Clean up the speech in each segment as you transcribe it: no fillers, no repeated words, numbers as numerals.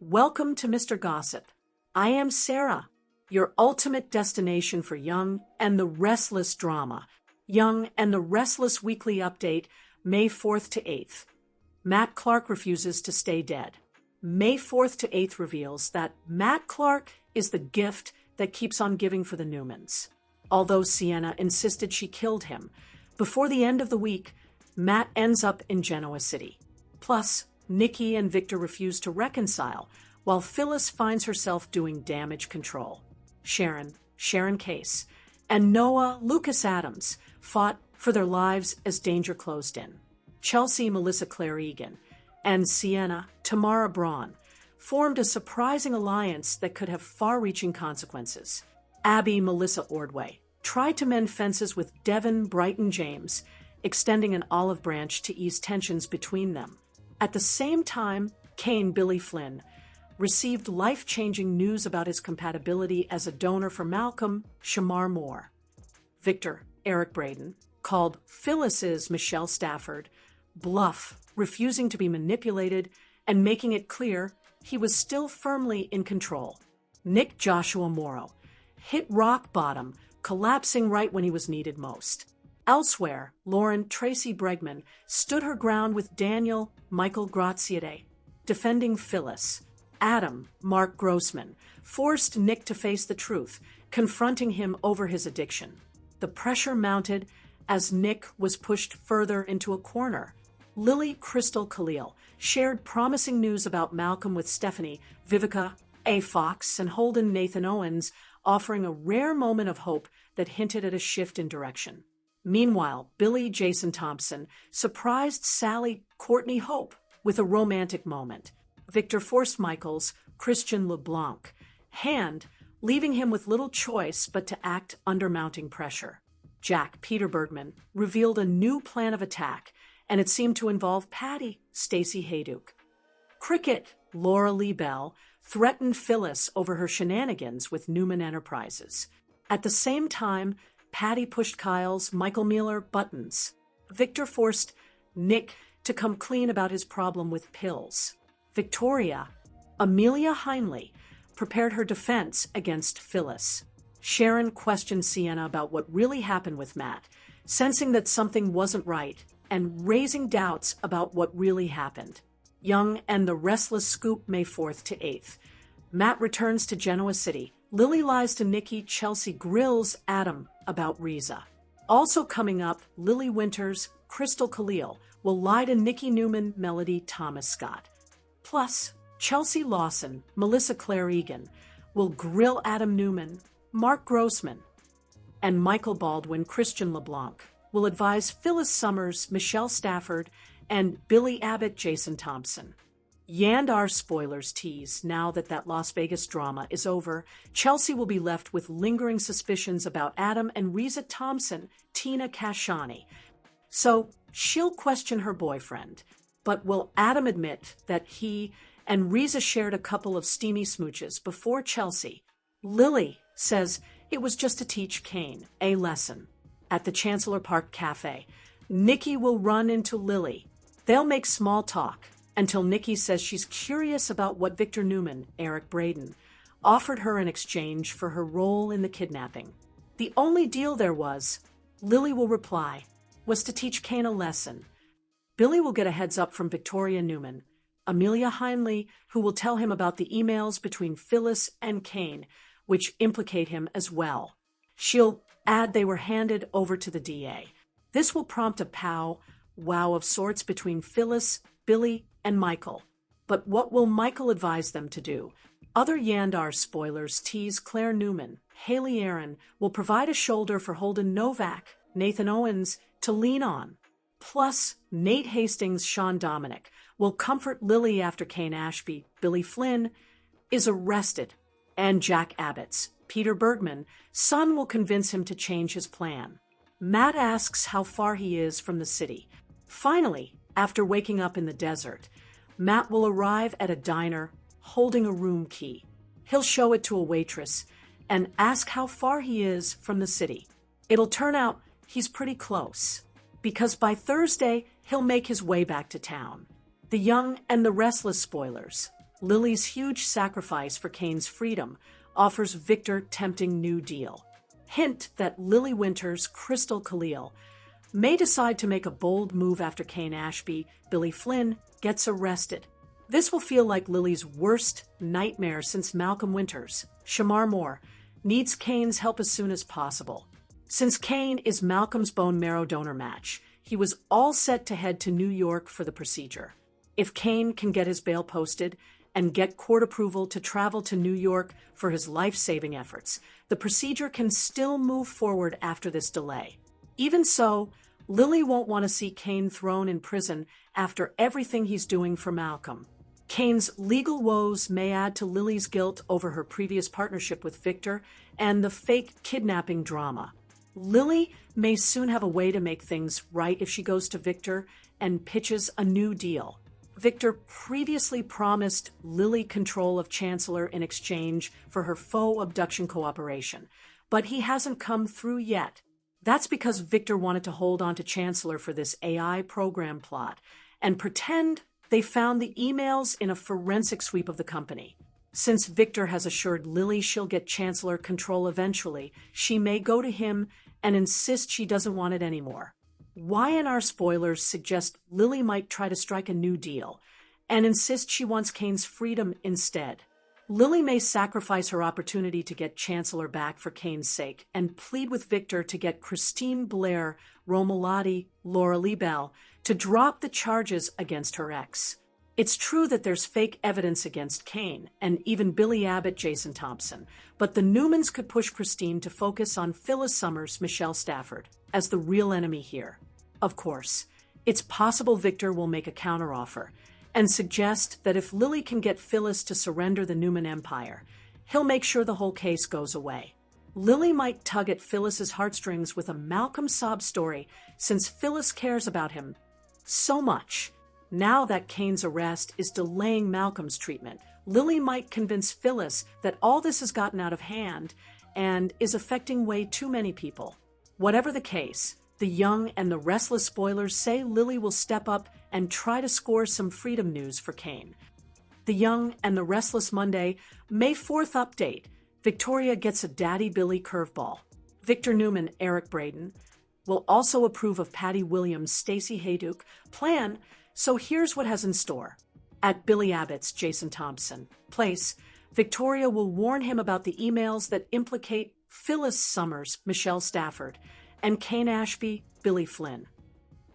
Welcome to Mr. Gossip. I am Sarah, your ultimate destination for Young and the Restless drama. Young and the Restless weekly update, May 4th to 8th. Matt Clark refuses to stay dead. May 4th to 8th reveals that Matt Clark is the gift that keeps on giving for the Newmans. Although Sienna insisted she killed him, before the end of the week, Matt ends up in Genoa City. Plus, Nikki and Victor refuse to reconcile, while Phyllis finds herself doing damage control. Sharon Case, and Noah Lucas Adams fought for their lives as danger closed in. Chelsea Melissa Claire Egan and Sienna Tamara Braun formed a surprising alliance that could have far-reaching consequences. Abby Melissa Ordway tried to mend fences with Devin Brighton James, extending an olive branch to ease tensions between them. At the same time, Kane Billy Flynn received life-changing news about his compatibility as a donor for Malcolm Shamar Moore. Victor Eric Braden called Phyllis's Michelle Stafford bluff, refusing to be manipulated and making it clear he was still firmly in control. Nick Joshua Morrow hit rock bottom, collapsing right when he was needed most. Elsewhere, Lauren Tracy Bregman stood her ground with Daniel Michael Graziade, defending Phyllis. Adam Mark Grossman forced Nick to face the truth, confronting him over his addiction. The pressure mounted as Nick was pushed further into a corner. Lily Crystal Khalil shared promising news about Malcolm with Stephanie, Vivica A. Fox, and Holden Nathan Owens, offering a rare moment of hope that hinted at a shift in direction. Meanwhile, Billy Jason Thompson surprised Sally Courtney Hope with a romantic moment. Victor forced Michael's Christian LeBlanc hand, leaving him with little choice but to act under mounting pressure. Jack Peter Bergman revealed a new plan of attack, and it seemed to involve Patty Stacey Hayduke. Cricket Laura Lee Bell threatened Phyllis over her shenanigans with Newman Enterprises. At the same time, Patty pushed Kyle's Michael Miller buttons. Victor forced Nick to come clean about his problem with pills. Victoria, Amelia Heinley, prepared her defense against Phyllis. Sharon questioned Sienna about what really happened with Matt, sensing that something wasn't right and raising doubts about what really happened. Young and the Restless scoop May 4th to 8th. Matt returns to Genoa City. Lily lies to Nikki. Chelsea grills Adam about Riza. Also coming up, Lily Winters, Crystal Khalil will lie to Nikki Newman, Melody Thomas Scott. Plus, Chelsea Lawson, Melissa Claire Egan will grill Adam Newman, Mark Grossman, and Michael Baldwin. Christian LeBlanc will advise Phyllis Summers, Michelle Stafford, and Billy Abbott Jason Thompson. Yandar spoilers tease now that Las Vegas drama is over. Chelsea will be left with lingering suspicions about Adam and Riza Thompson, Tina Kashani. So she'll question her boyfriend. But will Adam admit that he and Riza shared a couple of steamy smooches before Chelsea? Lily says it was just to teach Kane a lesson. At the Chancellor Park Cafe, Nikki will run into Lily. They'll make small talk until Nikki says she's curious about what Victor Newman, Eric Braden, offered her in exchange for her role in the kidnapping. The only deal there was, Lily will reply, was to teach Kane a lesson. Billy will get a heads up from Victoria Newman, Amelia Heinley, who will tell him about the emails between Phyllis and Kane, which implicate him as well. She'll add they were handed over to the DA. This will prompt a powwow of sorts between Phyllis, Billy, and Michael. But what will Michael advise them to do? Other Yandar spoilers tease Claire Newman, Haley Aaron will provide a shoulder for Holden Novak, Nathan Owens to lean on. Plus, Nate Hastings, Sean Dominic will comfort Lily after Kane Ashby, Billy Flynn, is arrested, and Jack Abbott's Peter Bergman, son will convince him to change his plan. Matt asks how far he is from the city. Finally, after waking up in the desert, Matt will arrive at a diner holding a room key. He'll show it to a waitress and ask how far he is from the city. It'll turn out he's pretty close, because by Thursday, he'll make his way back to town. The Young and the Restless spoilers. Lily's huge sacrifice for Kane's freedom offers Victor tempting new deal. Hint that Lily Winters, Crystal Khalil, may decide to make a bold move after Kane Ashby, Billy Flynn, gets arrested. This will feel like Lily's worst nightmare since Malcolm Winters, Shamar Moore, needs Kane's help as soon as possible. Since Kane is Malcolm's bone marrow donor match, he was all set to head to New York for the procedure. If Kane can get his bail posted and get court approval to travel to New York for his life-saving efforts, the procedure can still move forward after this delay. Even so, Lily won't want to see Kane thrown in prison after everything he's doing for Malcolm. Kane's legal woes may add to Lily's guilt over her previous partnership with Victor and the fake kidnapping drama. Lily may soon have a way to make things right if she goes to Victor and pitches a new deal. Victor previously promised Lily control of Chancellor in exchange for her faux abduction cooperation, but he hasn't come through yet. That's because Victor wanted to hold on to Chancellor for this AI program plot and pretend they found the emails in a forensic sweep of the company. Since Victor has assured Lily she'll get Chancellor control eventually, she may go to him and insist she doesn't want it anymore. Y&R spoilers suggest Lily might try to strike a new deal and insist she wants Kane's freedom instead. Lily may sacrifice her opportunity to get Chancellor back for Kane's sake and plead with Victor to get Christine Blair, Romolati, Laura Lee Bell to drop the charges against her ex. It's true that there's fake evidence against Kane and even Billy Abbott, Jason Thompson, but the Newmans could push Christine to focus on Phyllis Summers, Michelle Stafford, as the real enemy here. Of course, it's possible Victor will make a counteroffer and suggest that if Lily can get Phyllis to surrender the Newman empire, he'll make sure the whole case goes away. Lily might tug at Phyllis's heartstrings with a Malcolm sob story since Phyllis cares about him so much. Now that Kane's arrest is delaying Malcolm's treatment, Lily might convince Phyllis that all this has gotten out of hand and is affecting way too many people. Whatever the case, the Young and the Restless spoilers say Lily will step up and try to score some freedom news for Kane. The Young and the Restless Monday, May 4th update. Victoria gets a Daddy Billy curveball. Victor Newman, Eric Braeden, will also approve of Patty Williams' Stacey Hayduke plan, so here's what has in store. At Billy Abbott's Jason Thompson place, Victoria will warn him about the emails that implicate Phyllis Summers, Michelle Stafford, and Kane Ashby, Billy Flynn.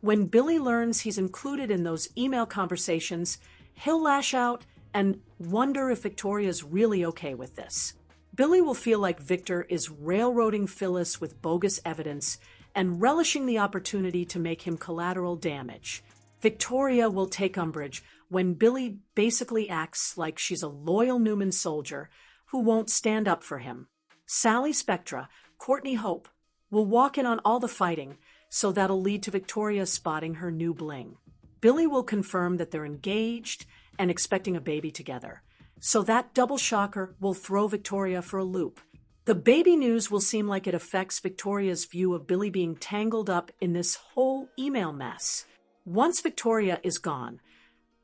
When Billy learns he's included in those email conversations, he'll lash out and wonder if Victoria's really okay with this. Billy will feel like Victor is railroading Phyllis with bogus evidence and relishing the opportunity to make him collateral damage. Victoria will take umbrage when Billy basically acts like she's a loyal Newman soldier who won't stand up for him. Sally Spectra, Courtney Hope, will walk in on all the fighting, so that'll lead to Victoria spotting her new bling. Billy will confirm that they're engaged and expecting a baby together, so that double shocker will throw Victoria for a loop. The baby news will seem like it affects Victoria's view of Billy being tangled up in this whole email mess. Once Victoria is gone,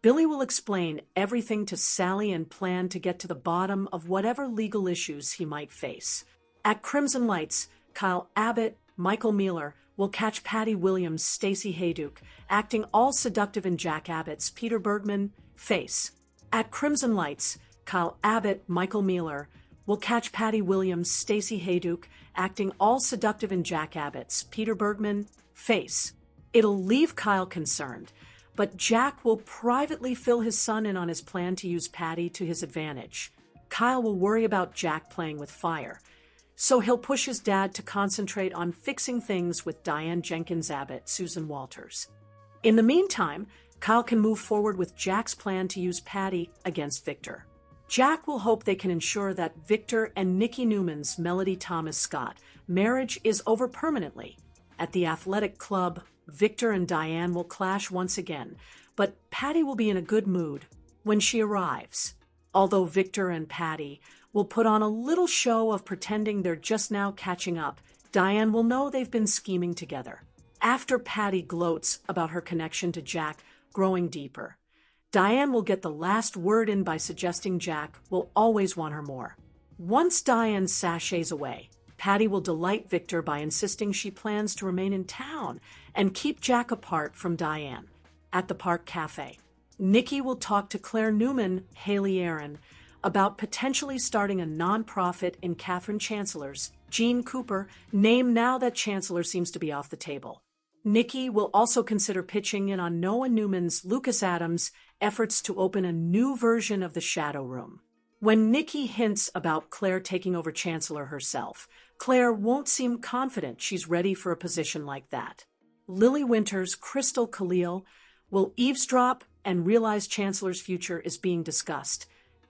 Billy will explain everything to Sally and plan to get to the bottom of whatever legal issues he might face. At Crimson Lights, Kyle Abbott, Michael Mealer will catch Patty Williams, Stacey Hayduke, acting all seductive in Jack Abbott's Peter Bergman face. At Crimson Lights, Kyle Abbott, Michael Mealer will catch Patty Williams, Stacey Hayduke, acting all seductive in Jack Abbott's Peter Bergman face. It'll leave Kyle concerned, but Jack will privately fill his son in on his plan to use Patty to his advantage. Kyle will worry about Jack playing with fire, so he'll push his dad to concentrate on fixing things with Diane Jenkins Abbott, Susan Walters. In the meantime, Kyle can move forward with Jack's plan to use Patty against Victor. Jack will hope they can ensure that Victor and Nikki Newman's Melody Thomas Scott marriage is over permanently. At the athletic club, Victor and Diane will clash once again, but Patty will be in a good mood when she arrives. Although Victor and Patty will put on a little show of pretending they're just now catching up, Diane will know they've been scheming together. After Patty gloats about her connection to Jack growing deeper, Diane will get the last word in by suggesting Jack will always want her more. Once Diane sashays away, Patty will delight Victor by insisting she plans to remain in town and keep Jack apart from Diane. At the Park Cafe, Nikki will talk to Claire Newman, Haley Aaron, about potentially starting a nonprofit in Catherine Chancellor's, Jean Cooper, name now that Chancellor seems to be off the table. Nikki will also consider pitching in on Noah Newman's, Lucas Adams' efforts to open a new version of the Shadow Room. When Nikki hints about Claire taking over Chancellor herself, Claire won't seem confident she's ready for a position like that. Lily Winters, Crystal Khalil, will eavesdrop and realize Chancellor's future is being discussed,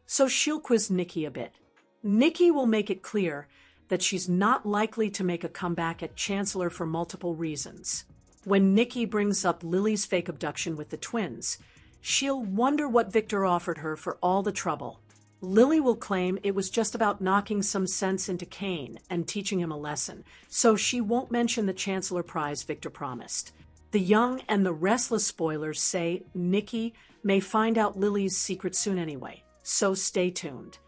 so she'll quiz Nikki a bit. Nikki will make it clear that she's not likely to make a comeback at Chancellor for multiple reasons. When Nikki brings up Lily's fake abduction with the twins, she'll wonder what Victor offered her for all the trouble. Lily will claim it was just about knocking some sense into Kane and teaching him a lesson, so she won't mention the Chancellor Prize Victor promised. The Young and the Restless spoilers say Nikki may find out Lily's secret soon anyway, so stay tuned.